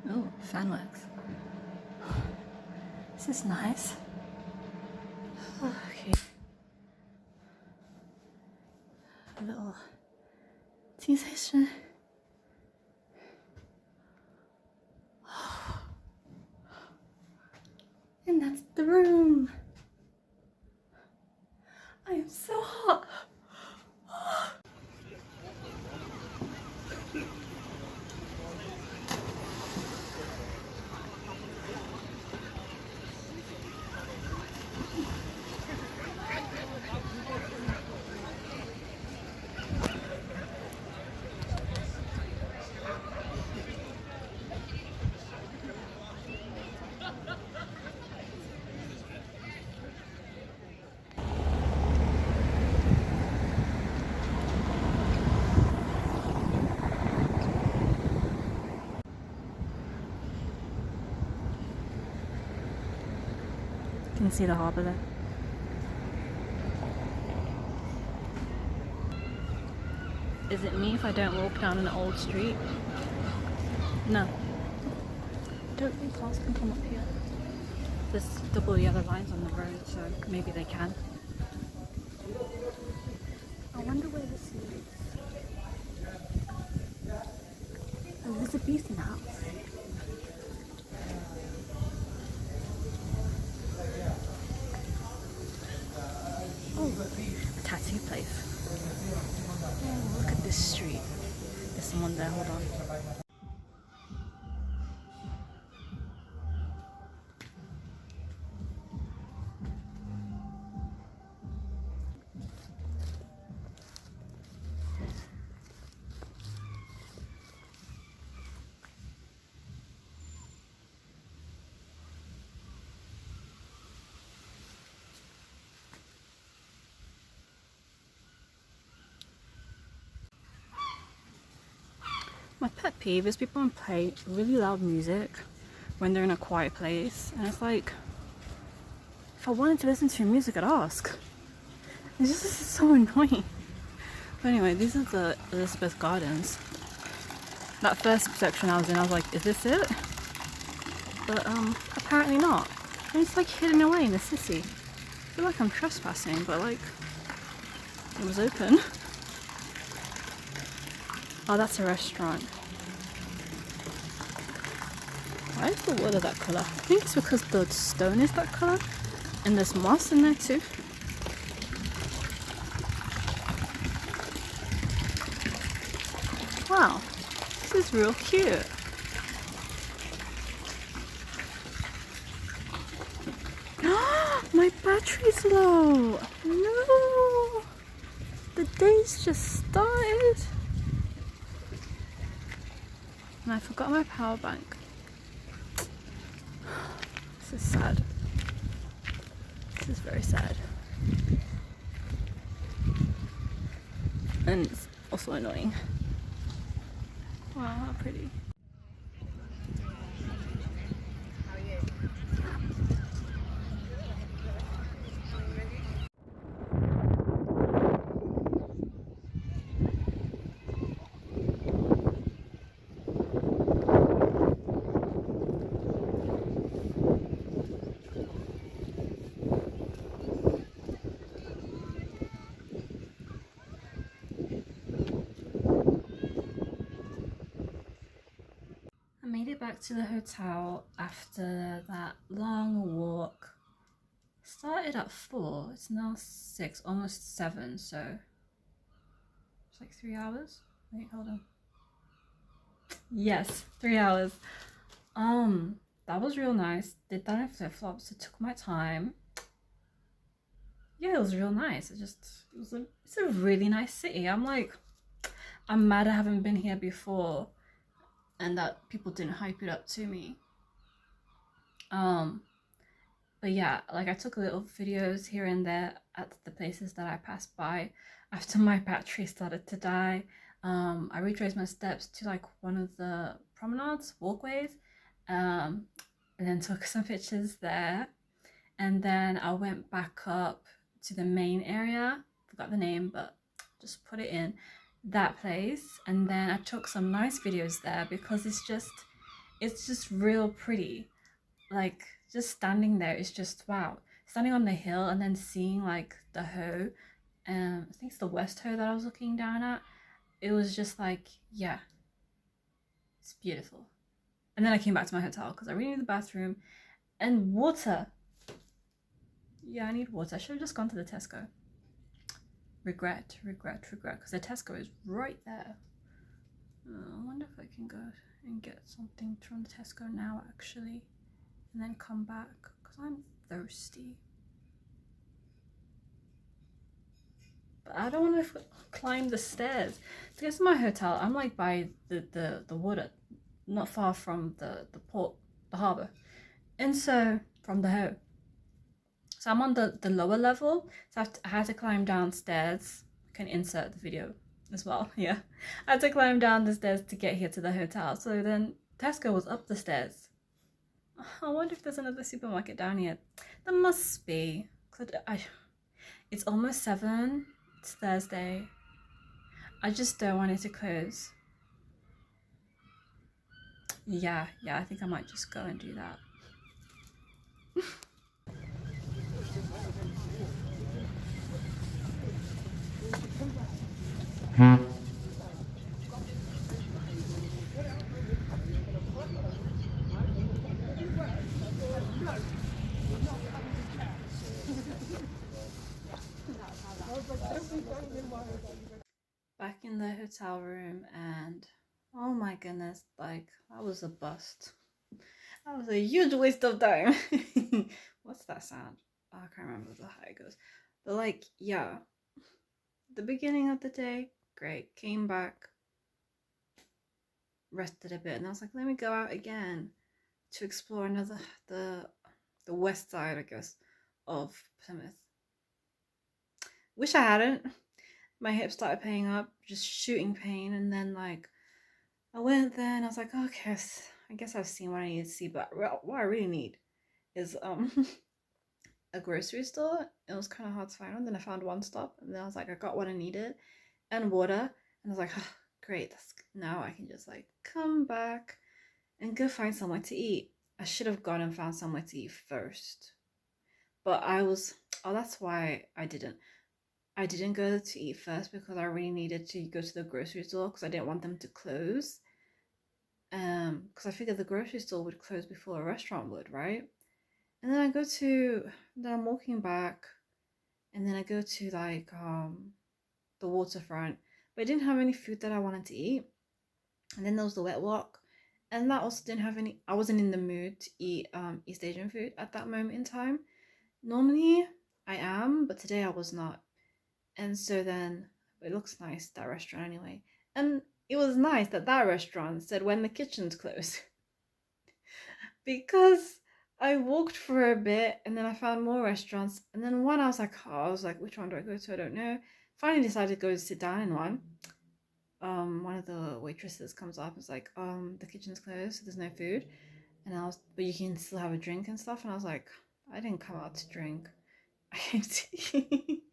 Oh, fan works. This is nice. Okay. A little tea station. And that's the room. I am so hot. You can see the harbour there. Is it me if I don't walk down an old street? No. Don't think cars can come up here. There's double yellow lines on the road, so maybe they can. I wonder where this is. Oh, there's a beacon house. Oh, a tattoo place. Oh, look at this street. There's someone there, hold on. My pet peeve is people play really loud music when they're in a quiet place, and it's like, if I wanted to listen to music, I'd ask. It's just so annoying. But anyway, these are the Elizabeth Gardens. That first section I was in, I was like, is this it? But apparently not. And it's like hidden away in the city. I feel like I'm trespassing, but like, it was open. Oh, that's a restaurant. Why is the water that colour? I think it's because the stone is that colour. And there's moss in there too. Wow, this is real cute. My battery's low. No, the day's just started. And I forgot my power bank. This is sad. This is very sad. And it's also annoying. Wow, how pretty. Back to the hotel after that long walk. Started at 4, it's now 6, almost 7, so it's like 3 hours. Wait, hold on. Yes, 3 hours. That was real nice. Did that in flip-flops. It took my time. Yeah, it was real nice. It's a really nice city. I'm mad I haven't been here before and that people didn't hype it up to me. But yeah, like I took little videos here and there at the places that I passed by after my battery started to die. I retraced my steps to like one of the promenades, walkways, and then took some pictures there. And then I went back up to the main area, forgot the name, but just put it in. that place, and then I took some nice videos there because it's just real pretty. Like just standing there is just wow. Standing on the hill and then seeing like the Ho, I think it's the West Ho that I was looking down at. It was just like, yeah, it's beautiful. And then I came back to my hotel because I really need the bathroom and water. Yeah, I need water. I should have just gone to the Tesco. Regret, because the Tesco is right there. I wonder if I can go and get something from the Tesco now, actually, and then come back because I'm thirsty. But I don't want to climb the stairs to get to my hotel. I'm like by the water, not far from the port, the harbour, and so from the Ho. So I'm on the lower level, so I had to climb downstairs. I can insert the video as well, yeah. I had to climb down the stairs to get here to the hotel. So then Tesco was up the stairs. I wonder if there's another supermarket down here. There must be. It's almost 7. It's Thursday. I just don't want it to close. Yeah, I think I might just go and do that. Back in the hotel room, and oh my goodness, like that was a bust. That was a huge waste of time. What's that sound? Oh, I can't remember how it goes. But like, yeah, the beginning of the day, great. Came back, rested a bit, and I was like, let me go out again to explore another the west side, I guess, of Plymouth. Wish I hadn't. My hips started paying up, just shooting pain, and then like I went there and I was like, okay, I guess I've seen what I need to see, but what I really need is a grocery store. It was kind of hard to find one. Then I found One Stop, and then I was like, I got what I needed, and water, and I was like, oh, great, now I can just like come back and go find somewhere to eat. I should have gone and found somewhere to eat first, but that's why I didn't go to eat first, because I really needed to go to the grocery store because I didn't want them to close. Because I figured the grocery store would close before a restaurant would, right? And then then I'm walking back, and then I go to like the waterfront, but I didn't have any food that I wanted to eat. And then there was the wet walk, and that also didn't have any. I wasn't in the mood to eat East Asian food at that moment in time. Normally I am, but today I was not. And so then it looks nice, that restaurant anyway. And it was nice that restaurant said when the kitchen's closed. Because I walked for a bit and then I found more restaurants. And then one I was like, which one do I go to? I don't know. Finally decided to go sit down in one. One of the waitresses comes up and is like, the kitchen's closed, so there's no food. But you can still have a drink and stuff. And I was like, I didn't come out to drink. I came to eat.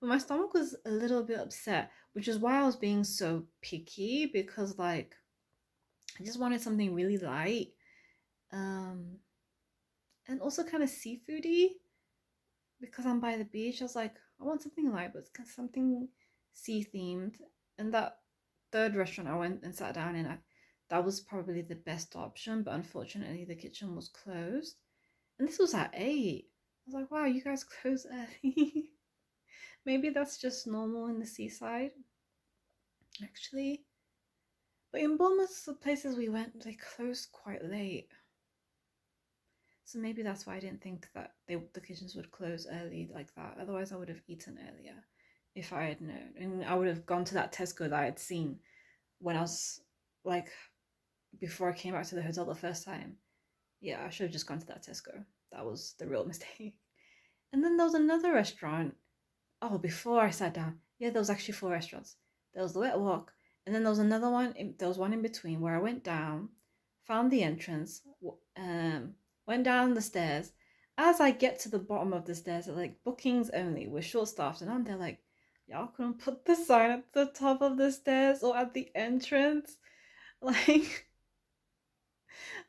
But my stomach was a little bit upset, which is why I was being so picky, because like I just wanted something really light, and also kind of seafoody, because I'm by the beach. I was like, I want something light, but something sea themed. And that third restaurant I went and sat down in, that was probably the best option, but unfortunately the kitchen was closed, and this was at 8. I was like, wow, you guys close early. Maybe that's just normal in the seaside, actually. But in Bournemouth, the places we went, they closed quite late. So maybe that's why I didn't think that the kitchens would close early like that. Otherwise, I would have eaten earlier if I had known. And I would have gone to that Tesco that I had seen when I was, like, before I came back to the hotel the first time. Yeah, I should have just gone to that Tesco. That was the real mistake. And then there was another restaurant. Oh, before I sat down. Yeah, there was actually 4 restaurants. There was the Wet Walk, and then there was another one. There was one in between where I went down, found the entrance, went down the stairs. As I get to the bottom of the stairs, they're like, bookings only, we're short staffed. And I'm there like, Y'all couldn't put the sign at the top of the stairs or at the entrance. Like,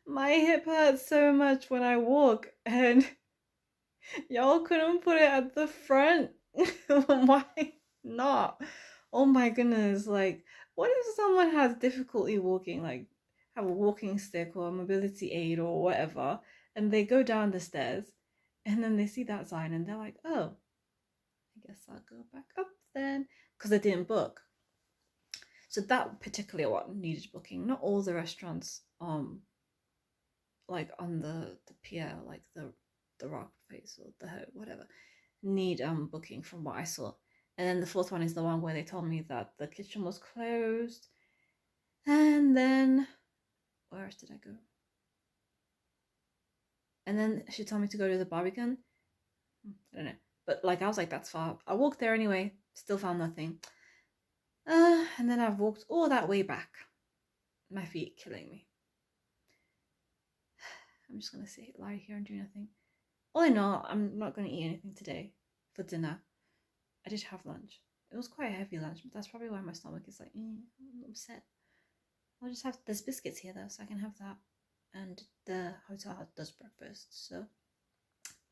my hip hurts so much when I walk, and y'all couldn't put it at the front. Why not? Oh my goodness. Like, what if someone has difficulty walking, like, have a walking stick or a mobility aid or whatever, and they go down the stairs and then they see that sign and they're like, oh, I guess I'll go back up then. Because they didn't book. So that particular one needed booking. Not all the restaurants, like on the pier, like the rock place or the whatever, need booking from what I saw. And then the fourth one is the one where they told me that the kitchen was closed. And then where else did I go? And then she told me to go to the Barbican. I don't know. But like I was like, that's far. I walked there anyway, still found nothing. And then I've walked all that way back. My feet killing me. I'm just gonna lie here and do nothing. All I know, I'm not gonna eat anything today for dinner. I did have lunch. It was quite a heavy lunch, but that's probably why my stomach is like, I'm upset. I'll just have, there's biscuits here though, so I can have that. And the hotel does breakfast, so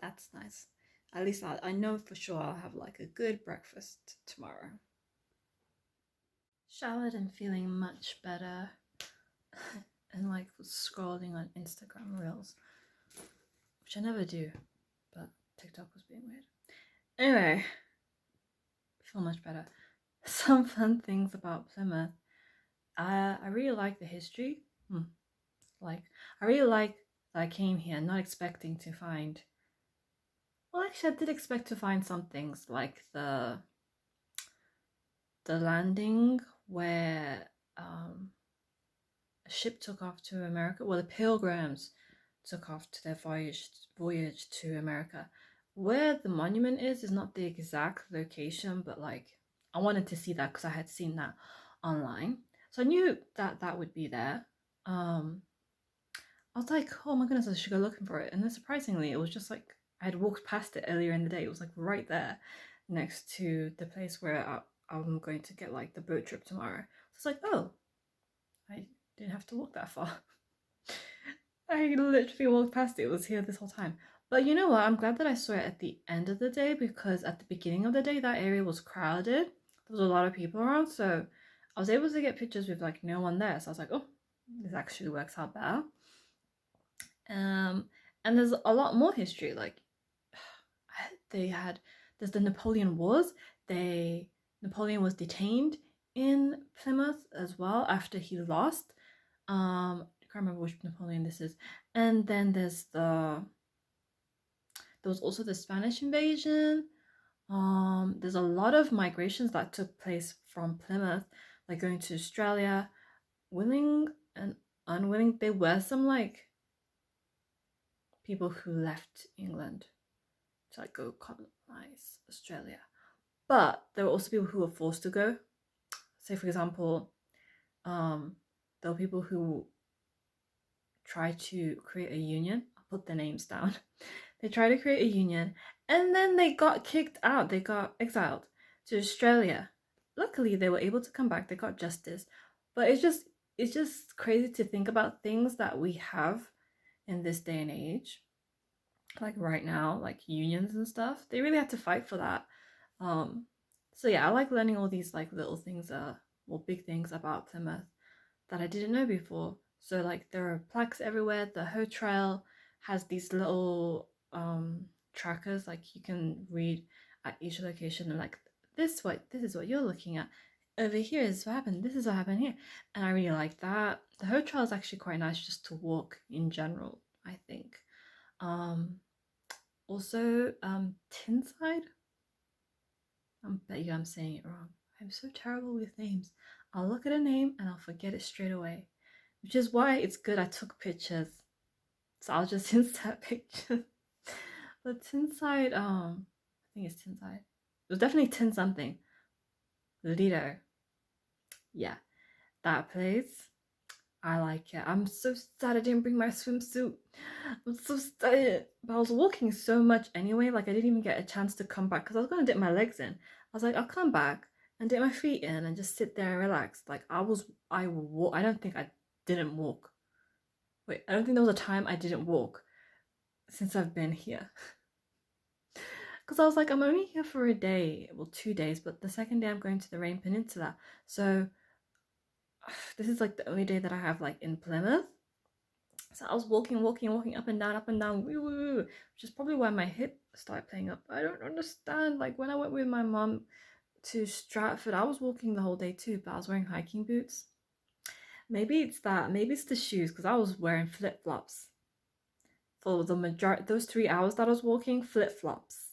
that's nice. At least I know for sure I'll have like a good breakfast tomorrow. Showered and feeling much better. And like was scrolling on Instagram Reels, which I never do, but TikTok was being weird. Anyway, feel much better. Some fun things about Plymouth. I really like the history. Like, I really like that I came here not expecting to find. Well, actually, I did expect to find some things like the landing where a ship took off to America. Well, the Pilgrims took off to their voyage to America. Where the monument is not the exact location, but like I wanted to see that because I had seen that online, so I knew that that would be there. I was like, oh my goodness, I should go looking for it. And then surprisingly, it was just like I had walked past it earlier in the day. It was like right there next to the place where I'm going to get like the boat trip tomorrow. So it's like, oh, I didn't have to walk that far. I literally walked past it. It was here this whole time. But you know what? I'm glad that I saw it at the end of the day, because at the beginning of the day, that area was crowded. There was a lot of people around. So I was able to get pictures with like no one there. So I was like, oh, this actually works out better. And there's a lot more history. Like there's the Napoleon Wars. Napoleon was detained in Plymouth as well after he lost. I can't remember which Napoleon this is. And then there was also the Spanish invasion. There's a lot of migrations that took place from Plymouth, like going to Australia, willing and unwilling. There were some like people who left England to like go colonize Australia, but there were also people who were forced to go. Say for example, there were people who tried to create a union. I'll put their names down. They tried to create a union and then they got kicked out. They got exiled to Australia. Luckily, they were able to come back. They got justice. But it's just crazy to think about things that we have in this day and age. Like right now, like unions and stuff. They really had to fight for that. So yeah, I like learning all these like little things, or big things about Plymouth that I didn't know before. So like there are plaques everywhere. The Ho Trail has these little trackers, like you can read at each location and like this is what you're looking at. Over here is what happened. This is what happened here. And I really like that. The Ho Trail is actually quite nice just to walk in general, I think. Also, Tinside. I bet you I'm saying it wrong. I'm so terrible with names. I'll look at a name and I'll forget it straight away. Which is why it's good I took pictures. So I'll just insert pictures. But Tinside, I think it's Tinside. It was definitely Tin something. Lido. Yeah, that place. I like it. I'm so sad I didn't bring my swimsuit. I'm so sad. But I was walking so much anyway, like I didn't even get a chance to come back because I was going to dip my legs in. was like, I'll come back and dip my feet in and just sit there and relax. Like I don't think I didn't walk. Wait, I don't think there was a time I didn't walk since I've been here. Because I was like, I'm only here for a day, well, 2 days, but the second day I'm going to the Rain Peninsula. So this is like the only day that I have like in Plymouth. So I was walking up and down, which is probably why my hip started playing up. I don't understand. Like when I went with my mom to Stratford, I was walking the whole day too, but I was wearing hiking boots. Maybe it's that. Maybe it's the shoes, because I was wearing flip-flops for the majority. Those 3 hours that I was walking, flip-flops.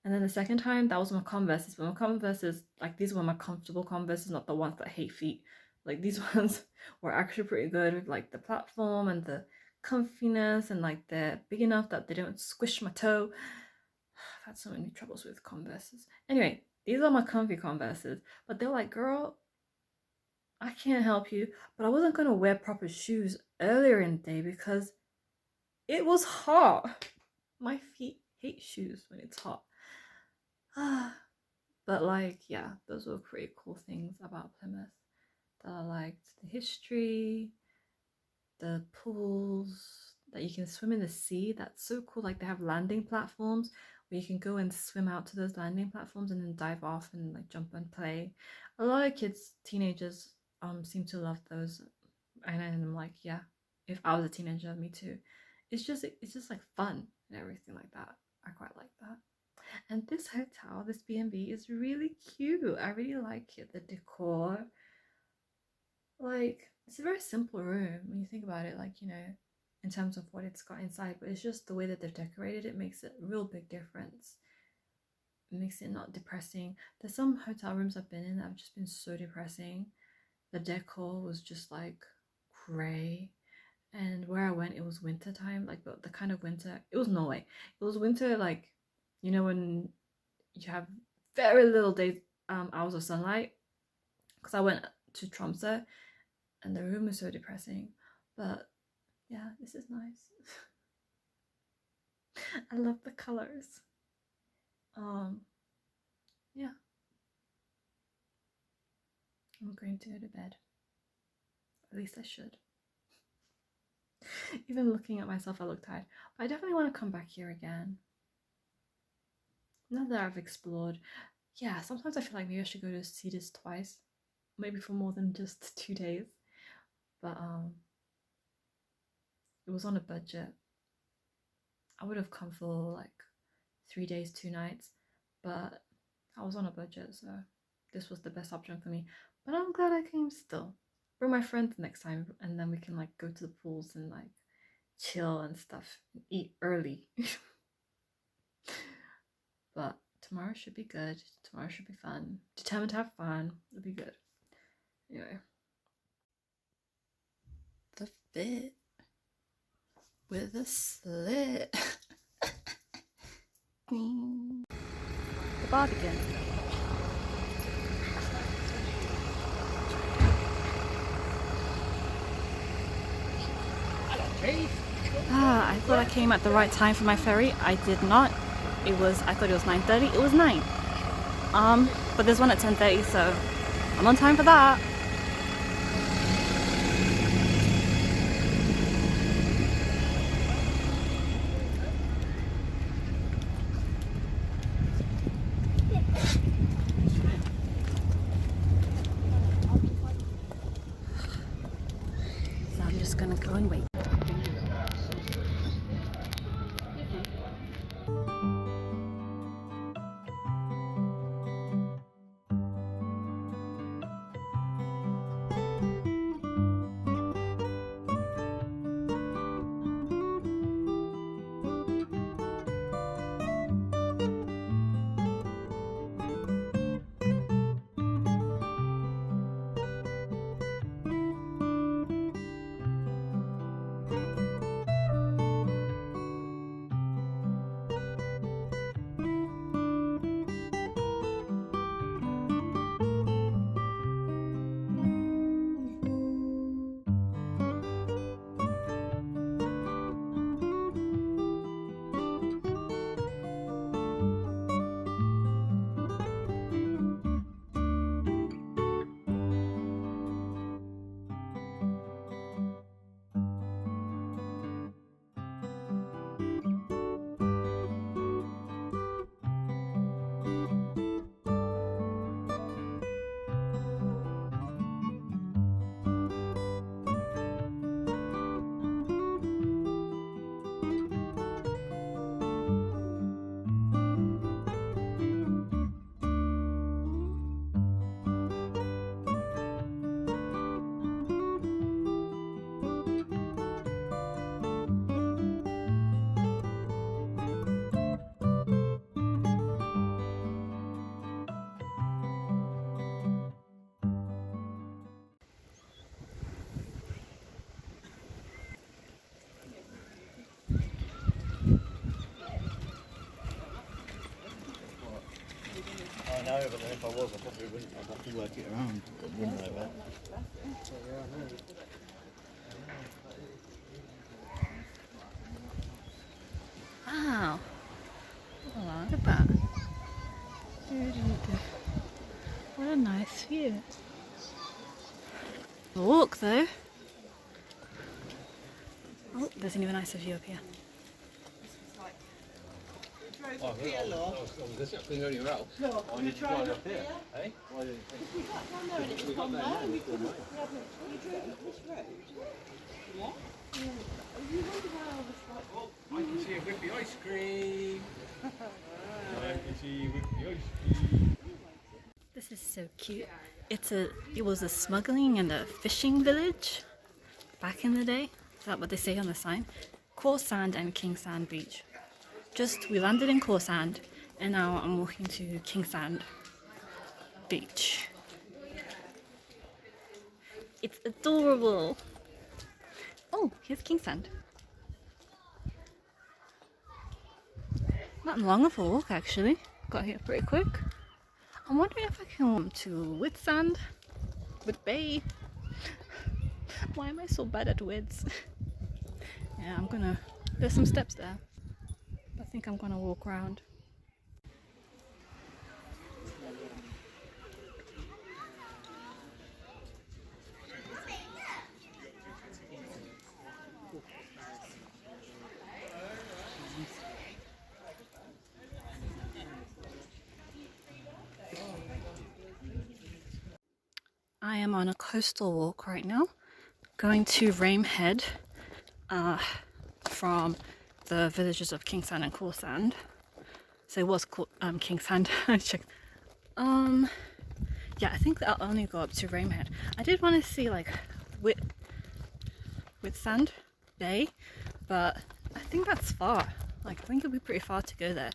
And then the second time, that was my Converses. But my Converses, like these were my comfortable Converses, not the ones that hate feet. Like these ones were actually pretty good with like the platform and the comfiness, and like they're big enough that they don't squish my toe. I've had so many troubles with Converses. Anyway, these are my comfy Converses, but they're like, girl, I can't help you, but I wasn't gonna wear proper shoes earlier in the day because it was hot. My feet hate shoes when it's hot. But like, yeah, those were pretty cool things about Plymouth that I liked. The history, the pools, that you can swim in the sea. That's so cool. Like they have landing platforms where you can go and swim out to those landing platforms and then dive off and like jump and play. A lot of kids, teenagers, seem to love those, and I'm like, yeah, if I was a teenager, me too. It's just like fun and everything like that. I quite like that. And this hotel, this B&B, is really cute. I really like it. The decor, like, it's a very simple room when you think about it, like, you know, in terms of what it's got inside, but it's just the way that they've decorated it makes it a real big difference. It makes it not depressing. There's some hotel rooms I've been in that have just been so depressing. The decor was just like grey, and where I went, it was winter time, like the kind of winter, it was Norway. It was winter, like, you know, when you have very little days, hours of sunlight, because I went to Tromsø and the room is so depressing. But yeah, this is nice. I love the colors. Yeah, I'm going to go to bed. At least I should. Even looking at myself, I look tired. But I definitely want to come back here again. Now that I've explored, yeah, sometimes I feel like maybe I should go to see this twice, maybe for more than just 2 days. But it was on a budget. I would have come for like 3 days, 2 nights, but I was on a budget, so this was the best option for me. But I'm glad I came still. Bring my friends next time, and then we can like go to the pools and like chill and stuff, and eat early. But tomorrow should be good. Tomorrow should be fun. Determined to have fun. It'll be good. Anyway. The fit with a slit. The barbican. I thought I came at the right time for my ferry. I did not. I thought it was 9:30. It was 9. But there's one at 10:30, so I'm on time for that. So I'm just gonna go and wait. know, but then if I was, I probably wouldn't. I'd have to work it around. I wouldn't know that. Wow. Oh, look at that. What a nice view. The walk though. Oh, there's an even nicer view up here. Oh, this is going anywhere else. No, why did you drive up here? Eh? Why did you think? We got down there and it was on there and we couldn't. Yeah, but you drove up this road. Yeah? You wonder why I was like, Oh, I can see a whippy ice cream. I can see a whippy ice cream. This is so cute. It was a smuggling and a fishing village back in the day. Is that what they say on the sign? Coarse Sand and King Sand Beach. We landed in Coarse Sand and now I'm walking to King Sand Beach. It's adorable. Oh, here's King Sand. Not long of a walk actually. Got here pretty quick. I'm wondering if I can come to Whitsand, with Bay. Why am I so bad at Wids? Yeah, there's some steps there. I think I'm gonna walk around. I am on a coastal walk right now, going to Rame Head from the villages of King Sand and Coarse Sand. So it was called King Sand. I checked. Yeah, I think I'll only go up to Rame Head. I did want to see like Whitsand Bay, but I think that's far. Like I think it'll be pretty far to go there.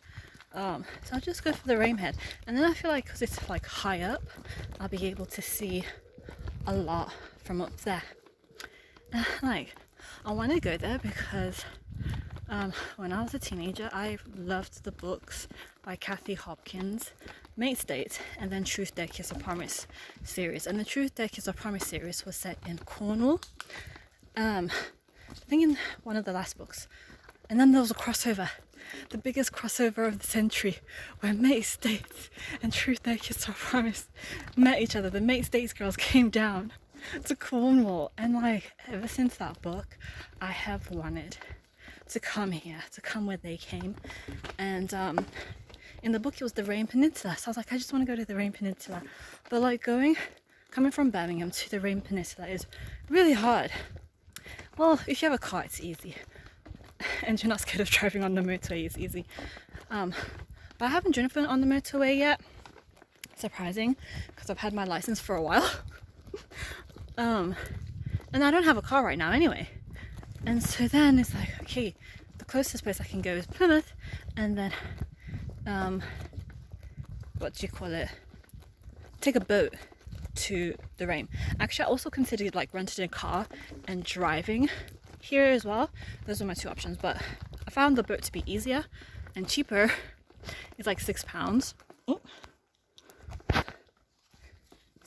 So I'll just go for the Rame Head, and then I feel like because it's like high up, I'll be able to see a lot from up there. Like I want to go there because when I was a teenager, I loved the books by Kathy Hopkins, Mate State, and then Truth Dare Kiss or Promise series. And the Truth Dare Kiss or Promise series was set in Cornwall. I think in one of the last books. And then there was a crossover, the biggest crossover of the century, where Mate States and Truth Dare Kiss or Promise met each other. The Mate States girls came down to Cornwall, and like ever since that book, I have wanted to come here, to come where they came. And in the book it was the Rame Peninsula, so I was like, I just want to go to the Rame Peninsula. But like coming from Birmingham to the Rame Peninsula is really hard. Well, if you have a car, it's easy. And you're not scared of driving on the motorway, it's easy. But I haven't driven on the motorway yet. Surprising, because I've had my license for a while. And I don't have a car right now anyway. And so then it's like, okay, the closest place I can go is Plymouth, and then take a boat to the Rame. Actually, I also considered like renting a car and driving here as well. Those were my two options, but I found the boat to be easier and cheaper. It's like £6. Oh.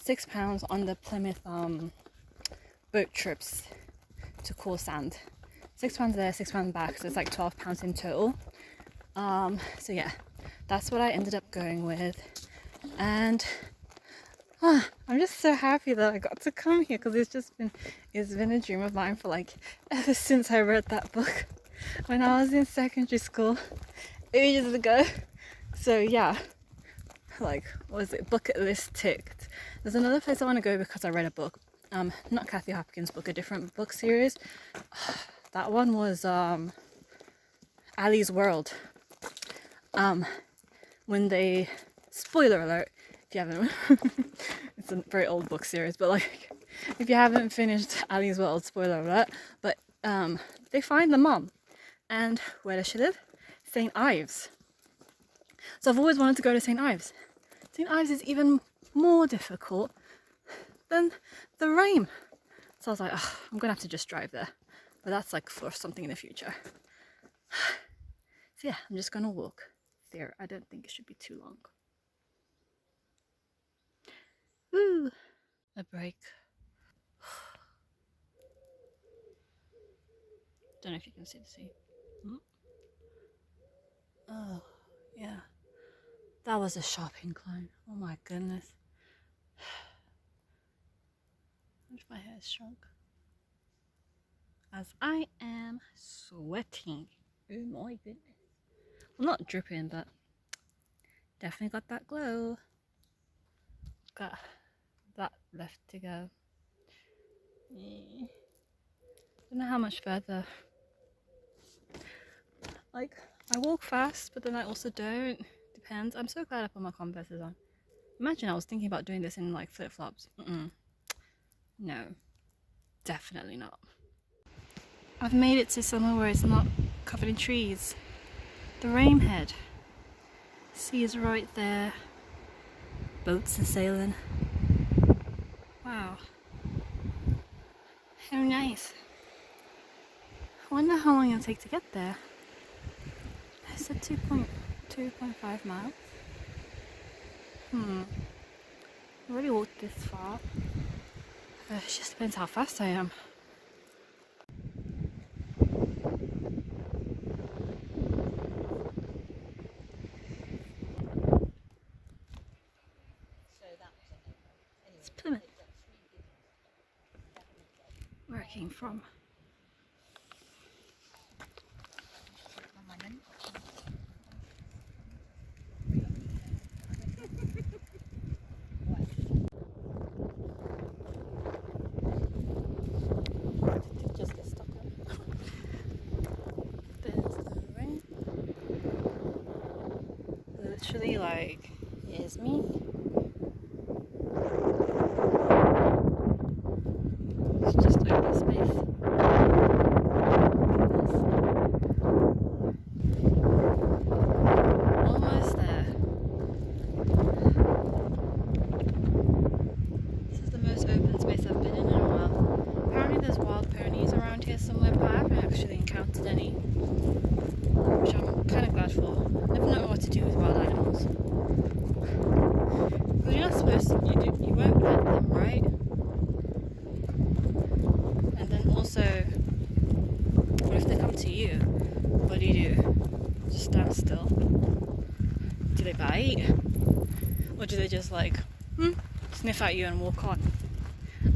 £6 on the Plymouth boat trips to Coarse Sand. £6 there, £6 back, so it's like £12 in total. So yeah, that's what I ended up going with, and I'm just so happy that I got to come here, because it's been a dream of mine for like ever since I read that book when I was in secondary school ages ago. So yeah, like, what was it, bucket list ticked. There's another place I want to go because I read a book, not Kathy Hopkins' book, a different book series. That one was Ali's World. When they, spoiler alert if you haven't, it's a very old book series, but like if you haven't finished Ali's World, spoiler alert, but they find the mom, and where does she live? St. Ives. So I've always wanted to go to St. Ives. St. Ives is even more difficult than the Rame. So I was like, oh, I'm gonna have to just drive there, but that's like for something in the future. So yeah, I'm just gonna walk there. I don't think it should be too long. break. Don't know if you can see the sea. Oh, yeah. That was a sharp incline. Oh my goodness. I wish my hair is shrunk. As I am sweating. Oh my goodness. Well, not dripping, but definitely got that glow. Got that left to go. Don't know how much further. Like, I walk fast, but then I also don't. Depends. I'm so glad I put my Converses on. Imagine I was thinking about doing this in like flip-flops. No, definitely not. I've made it to somewhere where it's not covered in trees. The Rainhead. Sea is right there. Boats are sailing. Wow. How nice. I wonder how long it'll take to get there. I said 2.5 miles. I already walked this far. It just depends how fast I am. It's Plymouth, where I came from. Just get stuck on. There's the rain. Literally, like, here's me. It's just open space. Almost there. This is the most open space I've been in a while. Apparently there's wild ponies around here somewhere, but I haven't actually encountered any, which I'm kind of glad for. Never know what to do with wild animals. Because you're not supposed to, you won't pet them, right? And then also, what if they come to you? What do? Just stand still? Do they bite? Or do they just like, sniff at you and walk on?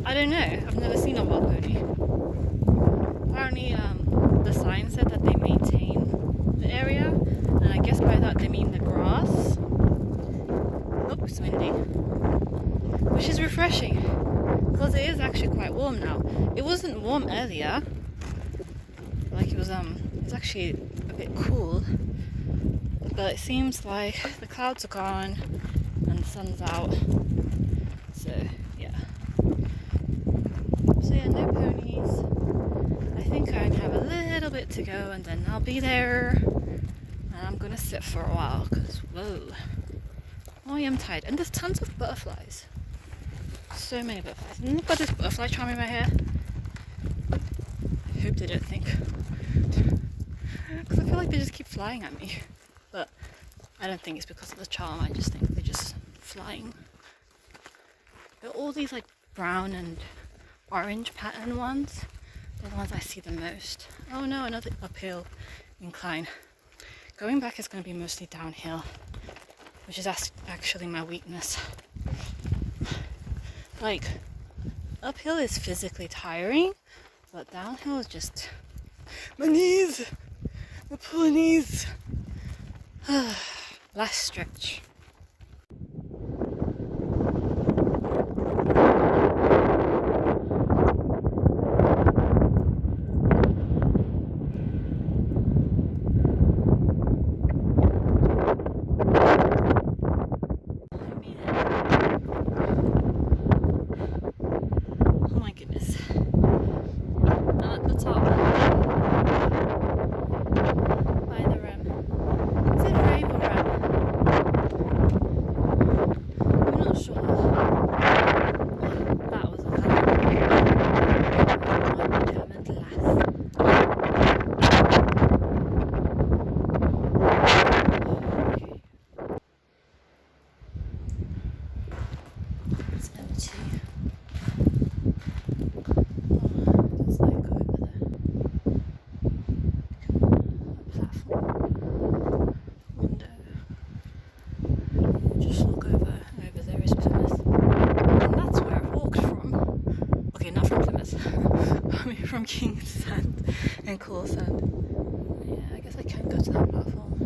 I don't know. I've never seen a wild pony. Apparently, the sign said that they maintain the area, and I guess by that they mean the grass. Oh, it's windy. Which is refreshing, because it is actually quite warm now. It wasn't warm earlier. Like it was actually a bit cool. But it seems like the clouds are gone and the sun's out. So yeah. So yeah, no ponies. I think I have a little bit to go and then I'll be there. And I'm gonna sit for a while because whoa. Oh, I am tired. And there's tons of butterflies. So many butterflies. And I've got this butterfly charm in my hair. I hope they don't think. Because I feel like they just keep flying at me. But I don't think it's because of the charm. I just think they're just flying. But all these like brown and orange pattern ones, they're the ones I see the most. Oh no, another uphill incline. Going back is going to be mostly downhill, which is actually my weakness. Like, uphill is physically tiring, but downhill is just my knees, my poor knees. Last stretch. Oh my goodness. I'm at the top. By the rim. Is it rim or rim? coming from King's Sand and Cool Sand. Yeah, I guess I can go to that platform.